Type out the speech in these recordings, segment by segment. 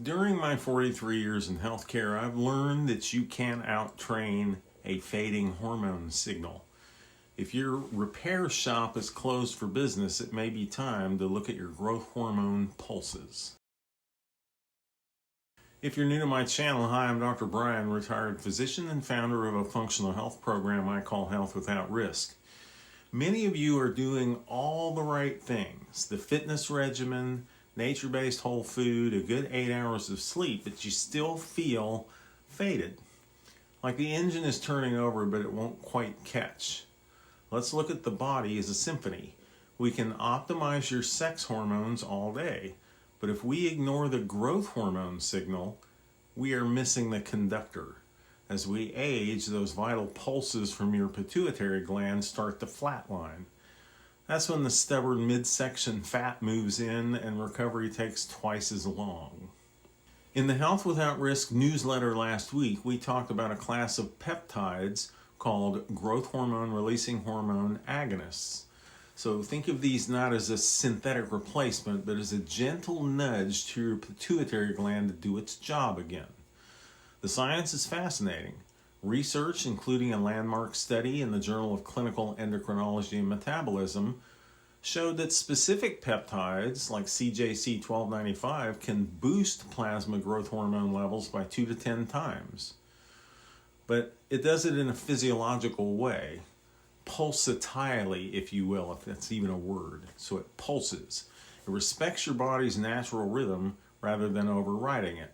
During my 43 years in healthcare, I've learned that you can't out-train a fading hormone signal. If your repair shop is closed for business, it may be time to look at your growth hormone pulses. If you're new to my channel, hi, I'm Dr. Brian, retired physician and founder of a functional health program I call Health Without Risk. Many of you are doing all the right things, the fitness regimen, nature-based whole food, a good 8 hours of sleep, but you still feel faded. Like the engine is turning over, but it won't quite catch. Let's look at the body as a symphony. We can optimize your sex hormones all day, but if we ignore the growth hormone signal, we are missing the conductor. As we age, those vital pulses from your pituitary gland start to flatline. That's when the stubborn midsection fat moves in and recovery takes twice as long. In the Health Without Risk newsletter last week, we talked about a class of peptides called growth hormone releasing hormone agonists. So think of these not as a synthetic replacement, but as a gentle nudge to your pituitary gland to do its job again. The science is fascinating. Research, including a landmark study in the Journal of Clinical Endocrinology and Metabolism, showed that specific peptides like CJC-1295 can boost plasma growth hormone levels by 2 to 10 times. But it does it in a physiological way, pulsatilely, if you will, if that's even a word. So it pulses. It respects your body's natural rhythm rather than overriding it.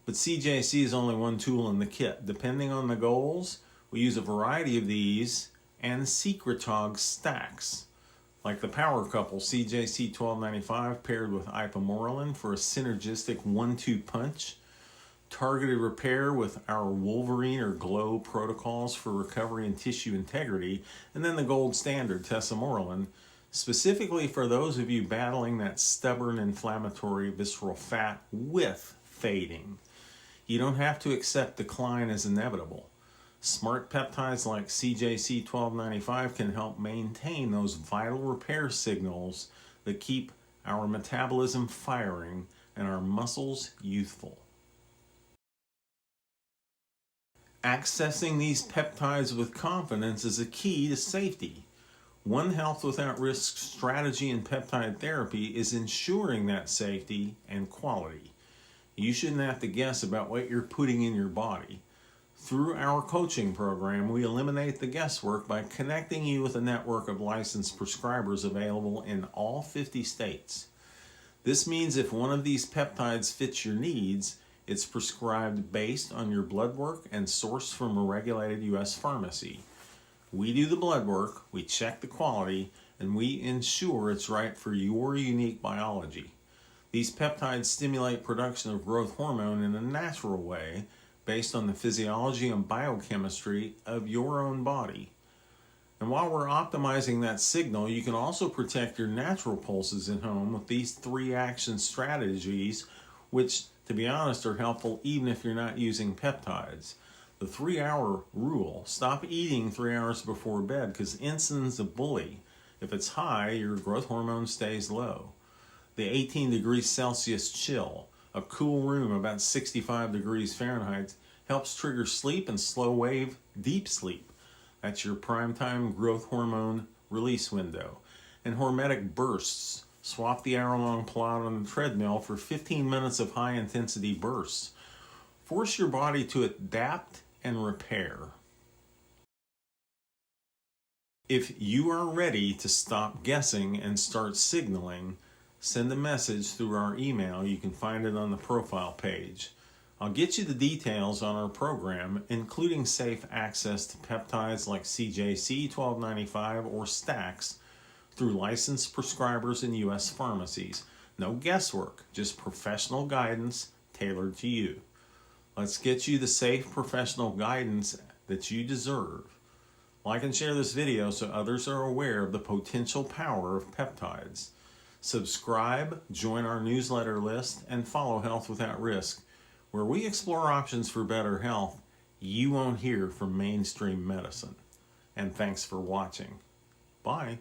But CJC is only one tool in the kit. Depending on the goals, we use a variety of these and secretog stacks, like the power couple CJC-1295 paired with ipamorelin for a synergistic 1-2 punch, targeted repair with our Wolverine or Glow protocols for recovery and tissue integrity, and then the gold standard tesamorelin, specifically for those of you battling that stubborn inflammatory visceral fat with fading. You don't have to accept decline as inevitable. Smart peptides like CJC-1295 can help maintain those vital repair signals that keep our metabolism firing and our muscles youthful. Accessing these peptides with confidence is a key to safety. One Health Without Risk strategy in peptide therapy is ensuring that safety and quality. You shouldn't have to guess about what you're putting in your body. Through our coaching program, we eliminate the guesswork by connecting you with a network of licensed prescribers available in all 50 states. This means if one of these peptides fits your needs, it's prescribed based on your blood work and sourced from a regulated U.S. pharmacy. We do the blood work, we check the quality, and we ensure it's right for your unique biology. These peptides stimulate production of growth hormone in a natural way based on the physiology and biochemistry of your own body. And while we're optimizing that signal, you can also protect your natural pulses at home with these 3 action strategies, which, to be honest, are helpful even if you're not using peptides. The 3-hour rule: stop eating 3 hours before bed because insulin's a bully. If it's high, your growth hormone stays low. The 18 degrees Celsius chill, a cool room about 65 degrees Fahrenheit, helps trigger sleep and slow wave deep sleep. That's your primetime growth hormone release window. And hormetic bursts. Swap the hour-long plot on the treadmill for 15 minutes of high-intensity bursts. Force your body to adapt and repair. If you are ready to stop guessing and start signaling, send a message through our email. You can find it on the profile page. I'll get you the details on our program, including safe access to peptides like CJC-1295 or stacks through licensed prescribers in U.S. pharmacies. No guesswork, just professional guidance tailored to you. Let's get you the safe professional guidance that you deserve. Like and share this video so others are aware of the potential power of peptides. Subscribe, join our newsletter list, and follow Health Without Risk, where we explore options for better health you won't hear from mainstream medicine. And thanks for watching. Bye.